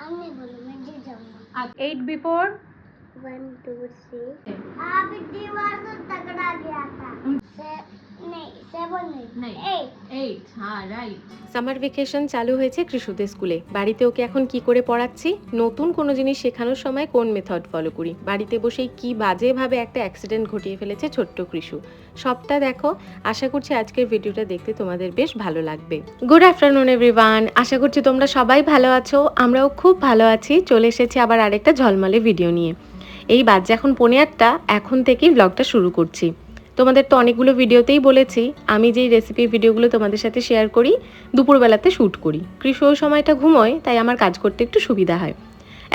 আমি বলি মেজে জন্ম 8 before 1 2 3 अभी दीवार से टकरा गया था नहीं 7 नहीं 8 हाँ রাইট। সামার ভেকেশন চালু হয়েছে কৃষুদের স্কুলে। বাড়িতে ওকে এখন কি করে পড়াচ্ছি, নতুন কোনো জিনিস শেখানোর সময় কোন মেথড ফলো করি, বাড়িতে বসেই কি বাজেভাবে একটা অ্যাক্সিডেন্ট ঘটিয়ে ফেলেছে ছোট্ট কৃষু, সবটা দেখো। আশা করছি আজকের ভিডিওটা দেখতে তোমাদের বেশ ভালো লাগবে। গুড আফটারনুন এভরিওয়ান, আশা করছি তোমরা সবাই ভালো আছো, আমরাও খুব ভালো আছি। চলে এসেছি আবার আরেকটা ঝলমলে ভিডিও নিয়ে। এই বাজে এখন 8:15, এখন থেকেই ব্লগটা শুরু করছি। তোমাদের তো অনেকগুলো ভিডিওতেই বলেছি আমি যেই রেসিপির ভিডিওগুলো তোমাদের সাথে শেয়ার করি দুপুরবেলাতে শ্যুট করি। কৃষু ওই সময়টা ঘুমোয়, তাই আমার কাজ করতে একটু সুবিধা হয়।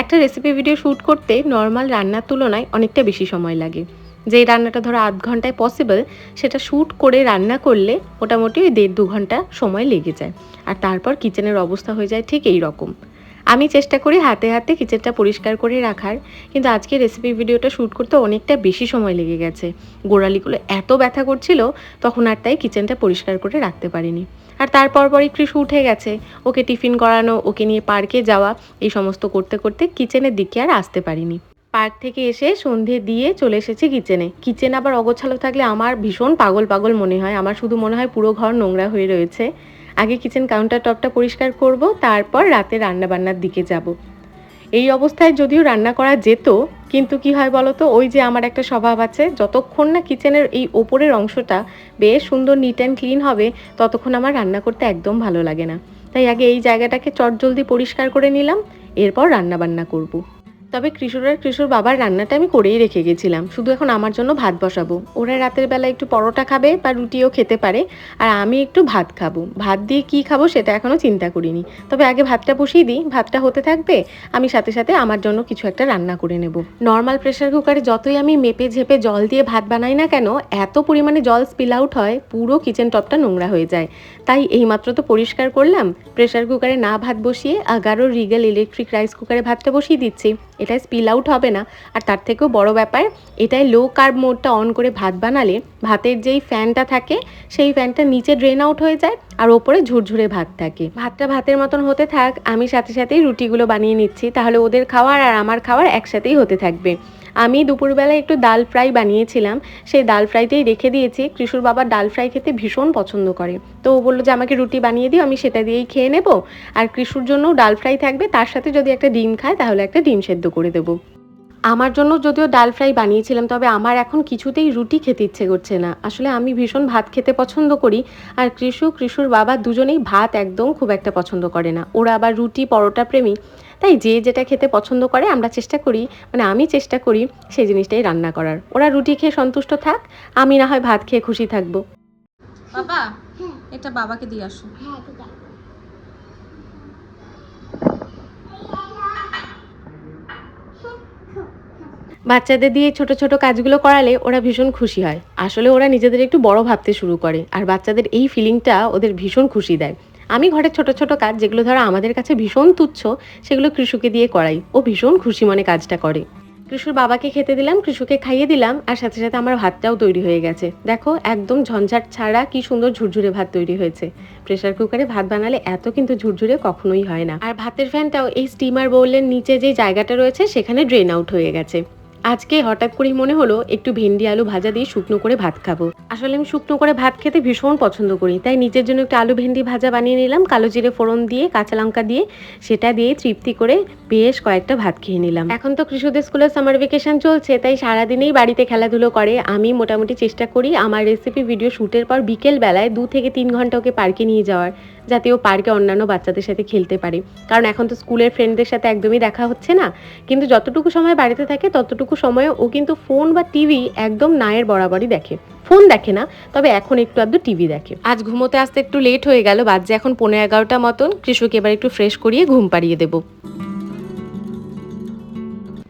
একটা রেসিপি ভিডিও শ্যুট করতে নর্মাল রান্নার তুলনায় অনেকটা বেশি সময় লাগে। যেই রান্নাটা ধরো আধ ঘন্টায় পসিবল, সেটা শ্যুট করে রান্না করলে মোটামুটি ওই 1.5-2 ঘন্টা সময় লেগে যায়। আর তারপর কিচেনের অবস্থা হয়ে যায় ঠিক এই রকম। আমি চেষ্টা করি হাতে হাতে কিচেনটা পরিষ্কার করে রাখার, কিন্তু আজকে রেসিপি ভিডিওটা শ্যুট করতে অনেকটা বেশি সময় লেগে গেছে। গোড়ালিগুলো এত ব্যথা করছিল, তখন আর তাই কিচেনটা পরিষ্কার করে রাখতে পারিনি। আর তারপর পরই কৃষু উঠে গেছে, ওকে টিফিন করানো, ওকে নিয়ে পার্কে যাওয়া, এই সমস্ত করতে করতে কিচেনের দিকে আর আসতে পারিনি। পার্ক থেকে এসে সন্ধে দিয়ে চলে এসেছি কিচেনে। কিচেন আবার অগোছালো থাকলে আমার ভীষণ পাগল পাগল মনে হয়, আমার শুধু মনে হয় পুরো ঘর নোংরা হয়ে রয়েছে। আগে কিচেন কাউন্টার টপটা পরিষ্কার করব, তারপর রাতে রান্নাবান্নার দিকে যাব। এই অবস্থায় যদিও রান্না করা যেত, কিন্তু কি হয় বলো তো, ওই যে আমার একটা স্বভাব আছে, যতক্ষণ না কিচেনের এই ওপরের অংশটা বেশ সুন্দর নিট অ্যান্ড ক্লিন হবে, ততক্ষণ আমার রান্না করতে একদম ভালো লাগে না। তাই আগে এই জায়গাটাকে চটজলদি পরিষ্কার করে নিলাম, এরপর রান্নাবান্না করব। তবে কৃষুর বাবার রান্নাটা আমি করেই রেখে গেছিলাম, শুধু এখন আমার জন্য ভাত বসাবো। ওরা রাতের বেলা একটু পরোটা খাবে বা রুটিও খেতে পারে, আর আমি একটু ভাত খাবো। ভাত দিয়ে কি খাবো সেটা এখনও চিন্তা করিনি, তবে আগে ভাতটা বসিয়ে দিই, ভাতটা হতে থাকবে, আমি সাথে সাথে আমার জন্য কিছু একটা রান্না করে নেব। নর্মাল প্রেশার কুকারে যতই আমি মেপে ঝেপে জল দিয়ে ভাত বানাই না কেন, এত পরিমাণে জল স্পিল আউট হয়, পুরো কিচেন টপটা নোংরা হয়ে যায়। তাই এইমাত্র তো পরিষ্কার করলাম, প্রেশার কুকারে না ভাত বসিয়ে 11 রিগেল ইলেকট্রিক রাইস কুকারে ভাতটা বসিয়ে দিচ্ছি। এটাই স্পিল আউট হবে না, আর তার থেকেও বড় ব্যাপার, এটাই লো কার্ব মোডটা অন করে ভাত বানালে ভাতের যেই ফ্যানটা থাকে সেই ফ্যানটা নিচে ড্রেন আউট হয়ে যায়, আর ওপরে ঝুরঝুরে ভাত থাকে। ভাতটা ভাতের মতন হতে থাক, আমি সাথে সাথেই রুটিগুলো বানিয়ে নিচ্ছি, তাহলে ওদের খাওয়ার আর আমার খাওয়ার একসাথেই হতে থাকবে। আমি দুপুরবেলায় একটু ডাল ফ্রাই বানিয়েছিলাম, সেই ডাল ফ্রাইটাই রেখে দিয়েছি। কৃষুর বাবা ডাল ফ্রাই খেতে ভীষণ পছন্দ করে, তো ও বললো যে আমাকে রুটি বানিয়ে দিও, আমি সেটা দিয়েই খেয়ে নেব। আর কৃষুর জন্যও ডাল ফ্রাই থাকবে, তার সাথে যদি একটা ডিম খায় তাহলে একটা ডিম সেদ্ধ করে দেবো। আমার জন্য যদিও ডাল ফ্রাই বানিয়েছিলাম, তবে আমার এখন কিছুতেই রুটি খেতে ইচ্ছে করছে না। আসলে আমি ভীষণ ভাত খেতে পছন্দ করি, আর কৃষুর বাবা দুজনেই ভাত একদম খুব একটা পছন্দ করে না, ওরা আবার রুটি পরোটা প্রেমী। তাই যে যেটা খেতে পছন্দ করে আমরা চেষ্টা করি, আমি চেষ্টা করি সেই জিনিসটাই রান্না করার। ওরা রুটি খেয়ে সন্তুষ্ট থাক, আমি না হয় ভাত খেয়ে খুশি থাকবো। বাবা এটা বাবাকে দিয়ে আসো। হ্যাঁ ঠিক আছে। বাচ্চাদের দিয়ে ছোট ছোট কাজগুলো করালে ওরা ভীষণ খুশি হয়। আসলে ওরা নিজেদের একটু বড় ভাবতে শুরু করে, আর বাচ্চাদের এই ফিলিংটা ওদের ভীষণ খুশি দেয়। আমি ঘরের ছোট ছোট কাজ যেগুলো ধরো আমাদের কাছে ভীষণ তুচ্ছ, সেগুলো কৃষুকে দিয়ে করাই, ও ভীষণ খুশি মনে কাজটা করে। কৃষুর বাবাকে খেতে দিলাম, কৃষুকে খাইয়ে দিলাম, আর সাথে সাথে আমার ভাতটাও তৈরি হয়ে গেছে। দেখো একদম ঝঞ্ঝাট ছাড়া কি সুন্দর ঝুরঝুরে ভাত তৈরি হয়েছে। প্রেশার কুকারে ভাত বানালে এত কিন্তু ঝুরঝুরে কখনোই হয় না। আর ভাতের ফ্যানটাও এই স্টিমার বোলের নিচে যে জায়গাটা রয়েছে সেখানে ড্রেন আউট হয়ে গেছে। আজকে হঠাৎ করেই মনে হলো একটু ভেন্ডি আলু ভাজা দিয়ে শুকনো করে ভাত খাবো। আসলে আমি শুকনো করে ভাত খেতে ভীষণ পছন্দ করি, তাই নিজের জন্য একটু আলু ভেন্ডি ভাজা বানিয়ে নিলাম, কালো জিরে ফোড়ন দিয়ে কাঁচা লঙ্কা দিয়ে, সেটা দিয়ে তৃপ্তি করে বেশ কয়েকটা ভাত খেয়ে নিলাম। এখন তো কৃষুদের স্কুলের সামার ভেকেশন চলছে, তাই সারাদিনেই বাড়িতে খেলাধুলো করে। আমি মোটামুটি চেষ্টা করি আমার রেসিপি ভিডিও শ্যুটের পর বিকেল বেলায় 2 থেকে 3 ঘন্টা ওকে পার্কে নিয়ে যাওয়ার, যাতে ও পার্কে অন্যান্য বাচ্চাদের সাথে খেলতে পারে। কারণ এখন তো স্কুলের ফ্রেন্ডদের সাথে একদমই দেখা হচ্ছে না, কিন্তু যতটুকু সময় বাড়িতে থাকে ততটুকু সময় ও কিন্তু ফোন বা টিভি একদম নায়ের বরাবরই দেখে। ফোন দেখে না, তবে এখন একটু আধটু টিভি দেখে। আজ ঘুমোতে আসতে একটু লেট হয়ে গেল, বাজে এখন 11:15 মতন। কৃষুকে এবার একটু ফ্রেশ করিয়ে ঘুম পাড়িয়ে দেবো।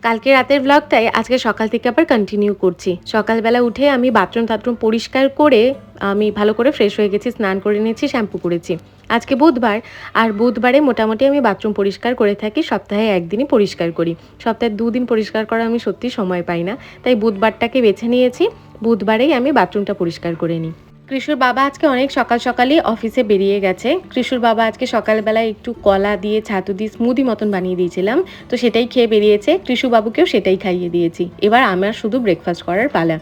কালকে রাতের ব্লগটাই আজকে সকাল থেকে আবার কন্টিনিউ করছি। সকালবেলা উঠে আমি বাথরুম পরিষ্কার করে আমি ভালো করে ফ্রেশ হয়ে গেছি, স্নান করে নিয়েছি, শ্যাম্পু করেছি। আজকে বুধবার, আর বুধবারে মোটামুটি আমি বাথরুম পরিষ্কার করে থাকি, সপ্তাহে একদিনই পরিষ্কার করি। সপ্তাহে 2 দিন পরিষ্কার করা আমি সত্যি সময় পাই না, তাই বুধবারটাকে বেছে নিয়েছি, বুধবারেই আমি বাথরুমটা পরিষ্কার করে নিই। কৃষুর বাবা আজকে অনেক সকাল সকালই অফিসে বেরিয়ে গেছে। কৃষুর বাবা আজকে সকালবেলায় একটু কলা দিয়ে ছাতু দিয়ে স্মুদি মতন বানিয়ে দিয়েছিলাম, তো সেটাই খেয়ে বেরিয়েছে। কৃষু বাবুকেও সেটাই খাইয়ে দিয়েছি। এবার আমার শুধু ব্রেকফাস্ট করার পালা।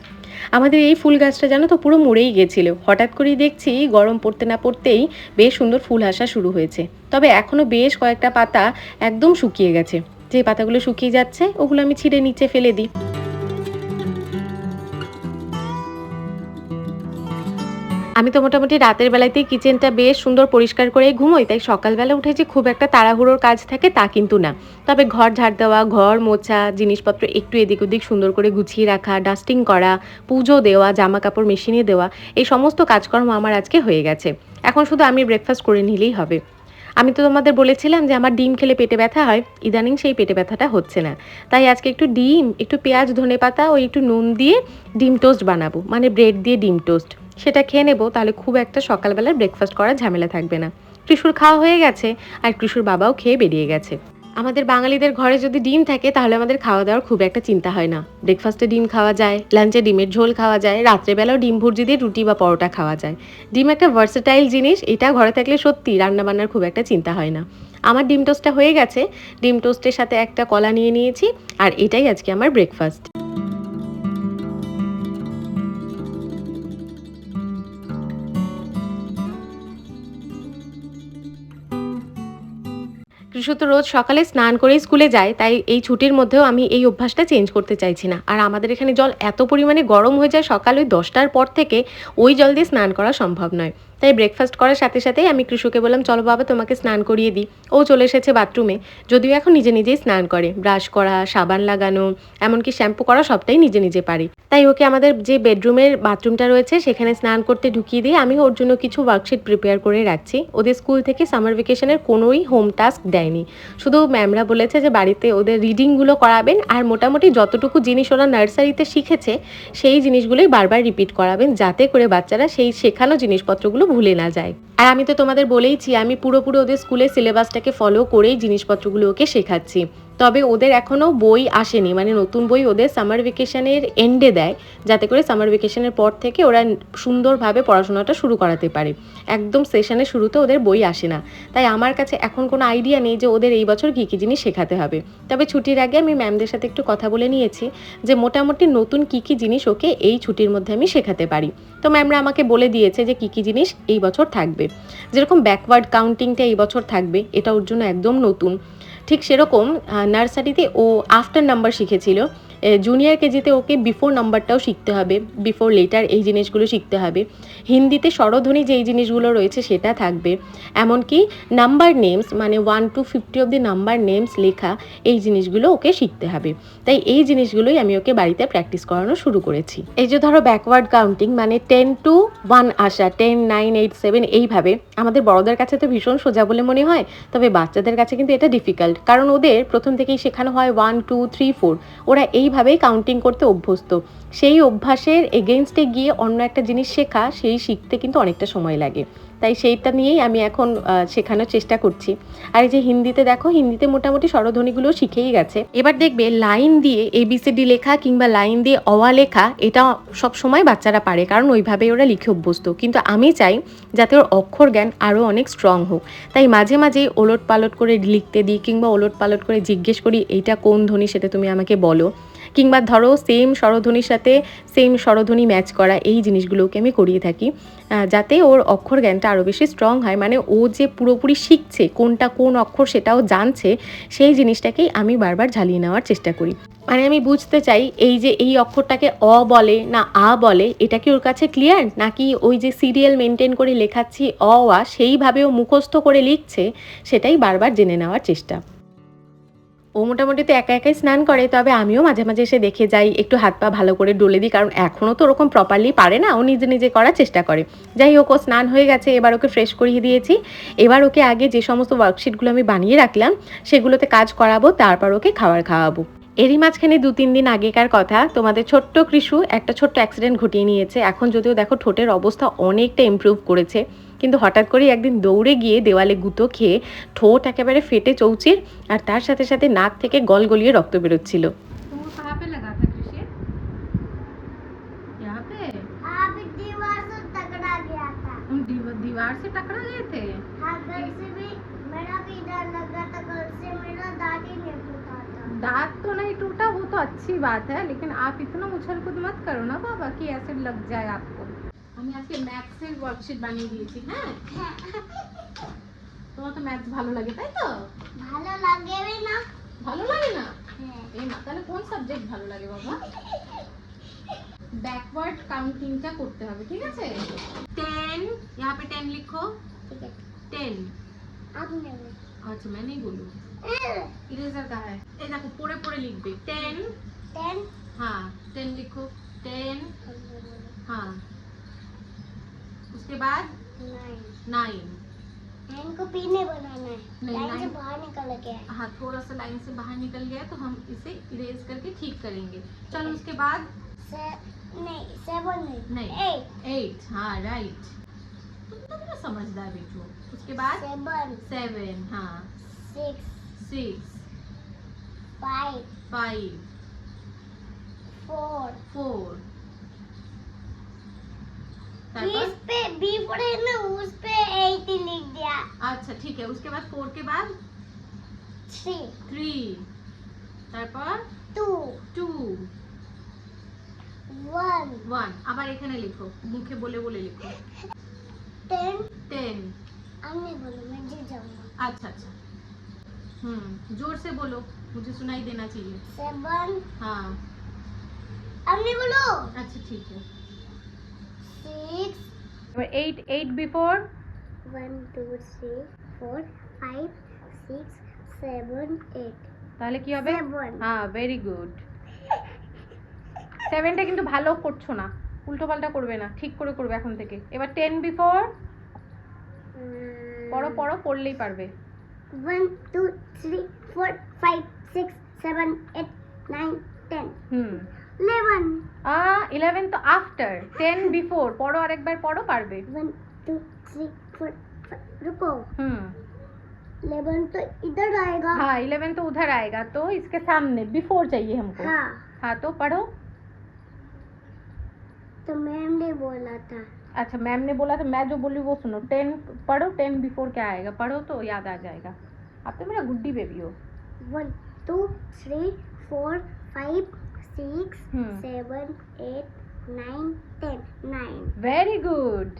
আমাদের এই ফুল গাছটা জানো তো পুরো মরেই গেছিলো, হঠাৎ করেই দেখছি গরম পড়তে না পড়তেই বেশ সুন্দর ফুল আসা শুরু হয়েছে। তবে এখনও বেশ কয়েকটা পাতা একদম শুকিয়ে গেছে। যে পাতাগুলো শুকিয়ে যাচ্ছে ওগুলো আমি ছিঁড়ে নিচে ফেলে দিই। আমি তো মোটামুটি রাতের বেলাতেই কিচেনটা বেশ সুন্দর পরিষ্কার করে ঘুমোই, তাই সকালবেলা উঠে যে খুব একটা তাড়াহুড়োর কাজ থাকে তা কিন্তু না। তবে ঘর ঝাড় দেওয়া, ঘর মোছা, জিনিসপত্র একটু এদিক ওদিক সুন্দর করে গুছিয়ে রাখা, ডাস্টিং করা, পুজো দেওয়া, জামা কাপড় মেশিনে দেওয়া, এই সমস্ত কাজকর্ম আমার আজকে হয়ে গেছে। এখন শুধু আমি ব্রেকফাস্ট করে নিলেই হবে। আমি তো তোমাদের বলেছিলাম যে আমার ডিম খেলে পেটে ব্যথা হয়, ইদানিং সেই পেটে ব্যথাটা হচ্ছে না। তাই আজকে একটু ডিম, একটু পেঁয়াজ, ধনেপাতা ও একটু নুন দিয়ে ডিম টোস্ট বানাবো, মানে ব্রেড দিয়ে ডিম টোস্ট। সেটা খেয়ে নেবো, তাহলে খুব একটা সকালবেলার ব্রেকফাস্ট করার ঝামেলা থাকবে না। কৃষুর খাওয়া হয়ে গেছে আর কৃষুর বাবাও খেয়ে বেরিয়ে গেছে। আমাদের বাঙালিদের ঘরে যদি ডিম থাকে তাহলে আমাদের খাওয়া দাওয়ার খুব একটা চিন্তা হয় না। ব্রেকফাস্টে ডিম খাওয়া যায়, লাঞ্চে ডিমের ঝোল খাওয়া যায়, রাত্রেবেলাও ডিম ভুর্জি দিয়ে রুটি বা পরোটা খাওয়া যায়। ডিম একটা ভার্সেটাইল জিনিস, এটা ঘরে থাকলে সত্যি রান্নাবান্নার খুব একটা চিন্তা হয় না। আমার ডিম টোস্টটা হয়ে গেছে। ডিম টোস্টের সাথে একটা কলা নিয়ে নিয়েছি, আর এটাই আজকে আমার ব্রেকফাস্ট। কৃষু তো রোজ সকালে স্নান করেই স্কুলে যায়, তাই এই ছুটির মধ্যেও আমি এই অভ্যাসটা চেঞ্জ করতে চাইছি না। আর আমাদের এখানে জল এত পরিমাণে গরম হয়ে যায় সকাল ওই 10টার পর থেকে, ওই জল দিয়ে স্নান করা সম্ভব নয়। তাই ব্রেকফাস্ট করার সাথে সাথেই আমি কৃষুকে বললাম, চলো বাবা তোমাকে স্নান করিয়ে দিই। ও চলে এসেছে বাথরুমে, যদিও এখন নিজে নিজেই স্নান করে। ব্রাশ করা, সাবান লাগানো, এমনকি শ্যাম্পু করা সবটাই নিজে নিজে পারি। তাই ওকে আমাদের যে বেডরুমের বাথরুমটা রয়েছে সেখানে স্নান করতে ঢুকিয়ে দিয়ে আমি ওর জন্য কিছু ওয়ার্কশিট প্রিপেয়ার করে রাখছি। ওদের স্কুল থেকে সামার ভ্যাকেশনের কোনোই হোম টাস্ক দেয়নি, শুধু ম্যামরা বলেছে যে বাড়িতে ওদের রিডিংগুলো করাবেন, আর মোটামুটি যতটুকু জিনিস ওরা নার্সারিতে শিখেছে সেই জিনিসগুলোই বারবার রিপিট করাবেন, যাতে করে বাচ্চারা সেই শেখানো জিনিসপত্রগুলো ভুলে না যায়। আর আমি তো তোমাদের বলেইছি আমি পুরোপুরি ওদের স্কুলের সিলেবাসটাকে ফলো করেই জিনিসপত্রগুলো ওকে শেখাচ্ছি। তবে ওদের এখনও বই আসেনি, মানে নতুন বই ওদের সামার ভ্যাকেশনের এন্ডে দেয়, যাতে করে সামার ভ্যাকেশনের পর থেকে ওরা সুন্দরভাবে পড়াশোনাটা শুরু করাতে পারে। একদম সেশনের শুরুতে ওদের বই আসে না, তাই আমার কাছে এখন কোনো আইডিয়া নেই যে ওদের এই বছর কী কী জিনিস শেখাতে হবে। তবে ছুটির আগে আমি ম্যামদের সাথে একটু কথা বলে নিয়েছি যে মোটামুটি নতুন কী কী জিনিস ওকে এই ছুটির মধ্যে আমি শেখাতে পারি। তো ম্যামরা আমাকে বলে দিয়েছে যে কী কী জিনিস এই বছর থাকবে। যেরকম ব্যাকওয়ার্ড কাউন্টিংটা এই বছর থাকবে, এটা ওর জন্য একদম নতুন। ঠিক সেরকম নার্সারিতে ও আফটার নাম্বার শিখেছিল, জুনিয়র কেজিতে ওকে বিফোর নাম্বারটাও শিখতে হবে, বিফোর লেটার এই জিনিসগুলো শিখতে হবে। হিন্দিতে স্বরধ্বনি যেই জিনিসগুলো রয়েছে সেটা থাকবে, এমনকি নাম্বার নেমস মানে 1 to 50 অব্দি নাম্বার নেমস লেখা, এই জিনিসগুলো ওকে শিখতে হবে। তাই এই জিনিসগুলোই আমি ওকে বাড়িতে প্র্যাকটিস করানো শুরু করেছি। এই যে ধরো ব্যাকওয়ার্ড কাউন্টিং মানে 10 to 1 আসা, 10, 9, 8, 7 এইভাবে আমাদের বড়দের কাছে তো ভীষণ সোজা বলে মনে হয়, তবে বাচ্চাদের কাছে কিন্তু এটা ডিফিকাল্ট, কারণ ওদের প্রথম থেকেই শেখানো হয় 1, 2, 3, 4, ওরা এইভাবেই কাউন্টিং করতে অভ্যস্ত। সেই অভ্যাসের এগেইনস্টে গিয়ে অন্য একটা জিনিস শেখা, সেই শিখতে কিন্তু অনেকটা সময় লাগে। তাই সেইটা নিয়েই আমি এখন শেখানোর চেষ্টা করছি। আর এই যে হিন্দিতে দেখো, হিন্দিতে মোটামুটি স্বরধ্বনিগুলো শিখেই গেছে। এবার দেখবে লাইন দিয়ে ABCD লেখা কিংবা লাইন দিয়ে অওয়া লেখা, এটা সব সময় বাচ্চারা পারে, কারণ ওইভাবেই ওরা লিখে অভ্যস্ত। কিন্তু আমি চাই যাতে ওর অক্ষর জ্ঞান আরও অনেক স্ট্রং হোক, তাই মাঝে মাঝেই ওলট পালট করে লিখতে দিই, কিংবা ওলট পালট করে জিজ্ঞেস করি এইটা কোন ধ্বনি সেটা তুমি আমাকে বলো, কিংবা ধরো সেম স্বরধ্বনির সাথে সেম স্বরধ্বনি ম্যাচ করা, এই জিনিসগুলোকে আমি করিয়ে থাকি, যাতে ওর অক্ষর জ্ঞানটা আরও বেশি স্ট্রং হয়। মানে ও যে পুরোপুরি শিখছে, কোনটা কোন অক্ষর সেটাও জানছে, সেই জিনিসটাকেই আমি বারবার ঝালিয়ে নেওয়ার চেষ্টা করি। মানে আমি বুঝতে চাই এই যে এই অক্ষরটাকে অ বলে না আ বলে, এটা কি ওর কাছে ক্লিয়ার, নাকি ওই যে সিরিয়াল মেনটেন করে লেখাচ্ছি অ আ সেইভাবে ও মুখস্থ করে লিখছে, সেটাই বারবার জেনে নেওয়ার চেষ্টা। ও মোটামুটি তো একা একাই স্নান করে, তবে আমিও মাঝে মাঝে এসে দেখে যাই, একটু হাত পা ভালো করে ডলে দিই, কারণ এখনও তো ওরকম প্রপারলি পারে না, ও নিজে নিজে করার চেষ্টা করে। যাই হোক, ও স্নান হয়ে গেছে, এবার ওকে ফ্রেশ করিয়ে দিয়েছি। এবার ওকে আগে যে সমস্ত ওয়ার্কশিটগুলো আমি বানিয়ে রাখলাম সেগুলোতে কাজ করাবো, তারপর ওকে খাওয়াবো। এরই মাঝখানে 2-3 দিন আগেকার কথা, তোমাদের ছোট্ট কৃষু একটা ছোট্ট অ্যাক্সিডেন্ট ঘটিয়ে নিয়েছে। এখন যদিও দেখো ঠোঁটের অবস্থা অনেকটা ইমপ্রুভ করেছে, কিন্তু হঠাৎ করেই একদিন দৌড়ে গিয়ে দেওয়ালে গুঁতো খেয়ে ঠোঁট একেবারে ফেটে চৌচির, আর তার সাথে সাথে নাক থেকে গলগলিয়ে রক্ত বেরোচ্ছিল। हाँ, फिर दीवार से तगड़ा दीवार से टकरा गए थे? हाँ, घर से भी मेरा भी डर लगा था, घर से मेरा दांत ही नहीं टूटा था। दांत तो नहीं टूटा, वो तो अच्छी बात है, लेकिन आप इतना उछल कूद मत करो ना बाबा कि एसिड लग जाए आपको। আমি আজকে ম্যাথসের ওয়ার্কশিট বানিয়ে দিয়েছি। হ্যাঁ, তোমার তো ম্যাথস ভালো লাগে তাই তো? ভালো লাগবে না? ভালো লাগে না? হ্যাঁ। এই মা, তাহলে কোন সাবজেক্ট ভালো লাগে বাবা? बैकवर्ड काउंटिंगটা করতে হবে, ঠিক আছে? 10, यहाँ पे 10 लिखो। ठीक है, 10। आपने बोला। अच्छा, मैं नहीं बोलूँ। इरेजर कहाँ है? ये देखो, पूरे पूरे लिख दे। 10। 10 हाँ, 10 लिखो। 10। हाँ, उसके बाद 9। 9 को पीने बनाना है। नहीं, लाइन से 9 बाहर निकल गया है। हाँ, थोड़ा सा लाइन से बाहर निकल गया तो हम इसे इरेज करके ठीक करेंगे। चलो उसके बाद नहीं, 7 नहीं, 8। हाँ, राइट। तुम तो मेरा समझदार बेटू। उसके बाद 7। हाँ, 6 6, 5 5, 4 4। इस पे बी पड़े ना, उस पे 8 ही लिख दिया। अच्छा, ठीक है। उसके बाद 4 के बाद 3 তারপর 2 2 1 1 আবার এখানে লিখো, মুখে বলে বলে লিখো। 10 10। हमने बोलो, मैं जीत जाऊंगा। अच्छा अच्छा, जोर से बोलो, मुझे सुनाई देना चाहिए। 7 हाँ, हमने बोलो। अच्छा ठीक है। 6 8 बिफोर 1 2 3 4 5 6 7 8 তাহলে কি হবে? 7 হ্যাঁ, ভেরি গুড। 7টা কিন্তু ভালো করছো না, উল্টো পাল্টা করবে না, ঠিক করে করবে এখন থেকে। এবার 10 বিফোর পড়ো পড়ো, পড়লেই পারবে। 1 2 3 4 5 6 7 8 9 10 11 11 তো আফটার, 10 বিফোর পড়ো, আরেকবার পড়ো, পারবে। 1 2 3 4 5 रुको। 11 तो इधर आएगा। हाँ, 11 तो उधर आएगा, तो इसके सामने बिफोर चाहिए हमको। हाँ, हाँ, तो पढ़ो। तो मैम ने बोला था। अच्छा, मैम ने बोला था, मैं जो बोली वो सुनो। 10 पढ़ो, 10 बिफोर क्या आएगा पढ़ो तो याद आ जाएगा। अब तो मेरा गुड्डी बेबी हो। 1 2 3 4 5 6 7 8 9 10 9 वेरी गुड।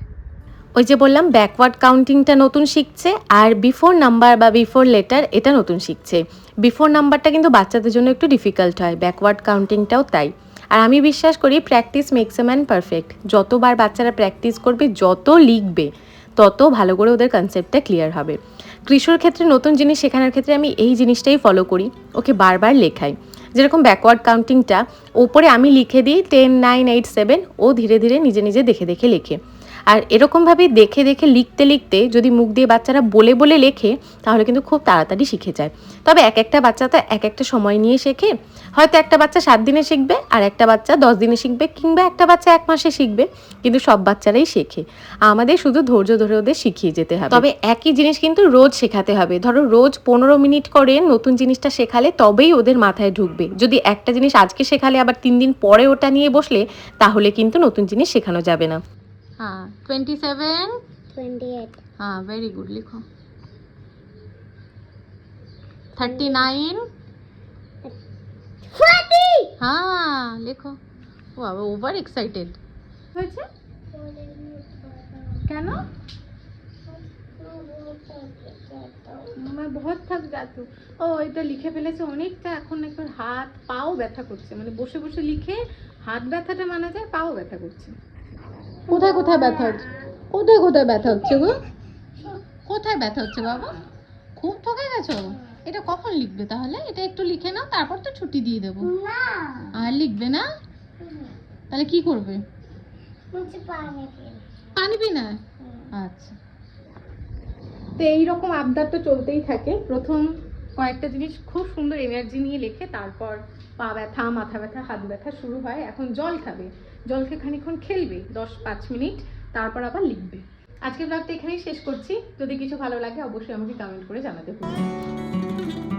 ওই যে বললাম ব্যাকওয়ার্ড কাউন্টিংটা নতুন শিখছে, আর বিফোর নাম্বার বা বিফোর লেটার এটা নতুন শিখছে। বিফোর নাম্বারটা কিন্তু বাচ্চাদের জন্য একটু ডিফিকাল্ট হয়, ব্যাকওয়ার্ড কাউন্টিংটাও তাই। আর আমি বিশ্বাস করি practice makes a man perfect. যতবার বাচ্চারা প্র্যাকটিস করবে, যত লিখবে, তত ভালো করে ওদের কনসেপ্টটা ক্লিয়ার হবে। কৃষুর ক্ষেত্রে নতুন জিনিস শেখানোর ক্ষেত্রে আমি এই জিনিসটাই ফলো করি, ওকে বারবার লেখাই। যেরকম ব্যাকওয়ার্ড কাউন্টিংটা ওপরে আমি লিখে দিই 10 9 8 7, ও ধীরে ধীরে নিজে নিজে দেখে দেখে লেখে। আর এরকমভাবে দেখে দেখে লিখতে লিখতে যদি মুখ দিয়ে বাচ্চারা বলে বলে লেখে, তাহলে কিন্তু খুব তাড়াতাড়ি শিখে যায়। তবে এক একটা বাচ্চা তো এক একটা সময় নিয়ে শেখে। হয়তো একটা বাচ্চা 7 দিনে শিখবে, আর একটা বাচ্চা 10 দিনে শিখবে, কিংবা একটা বাচ্চা 1 মাসে শিখবে, কিন্তু সব বাচ্চারাই শেখে। আমাদের শুধু ধৈর্য ধরে ওদের শিখিয়ে যেতে হবে। তবে একই জিনিস কিন্তু রোজ শেখাতে হবে। ধরো রোজ 15 মিনিট করে নতুন জিনিসটা শেখালে তবেই ওদের মাথায় ঢুকবে। যদি একটা জিনিস আজকে শেখালে আবার 3 দিন পরে ওটা নিয়ে বসলে, তাহলে কিন্তু নতুন জিনিস শেখানো যাবে না। हाँ, 27 28 हाँ, वेरी गुड। लिखो 39 40 हाँ, लिखो। वाह, ओवर एक्साइटेड হয়েছে কেন? मैं बहुत थक जाती हूँ। ও, এটা লিখে ফেলেছে অনেকটা, এখন একবার হাত পাও ব্যথা করছে, মানে বসে বসে লিখে হাত ব্যথাটা মানা যায়, পাও ব্যথা করছে। কোথায় কোথায় ব্যথা হচ্ছে? কোথায় কোথায় ব্যথা হচ্ছে গো? কোথায় ব্যথা হচ্ছে বাবা? খুব ঠকে গেছো? এটা কখন লিখবে তাহলে? এটা একটু লিখে নাও, তারপর তো ছুটি দিয়ে দেবো। না, আর লিখবে না? তাহলে কি করবে? मुझे पानी पीना। পানি পিনা? আচ্ছা। তো এইরকম আবদার তো চলতেই থাকে। প্রথম কয়েকটা জিনিস খুব সুন্দর এনার্জি নিয়ে লেখে, তারপর পা ব্যথা, মাথা ব্যথা, হাত ব্যথা শুরু হয়। এখন জল খাবে, জল খেয়ে খানিকক্ষণ খেলবে 10-5 মিনিট, তারপর আবার লিখবে। আজকের ব্লগটা এখানেই শেষ করছি। যদি কিছু ভালো লাগে অবশ্যই আমাকে কমেন্ট করে জানাতে ভুলবেন না।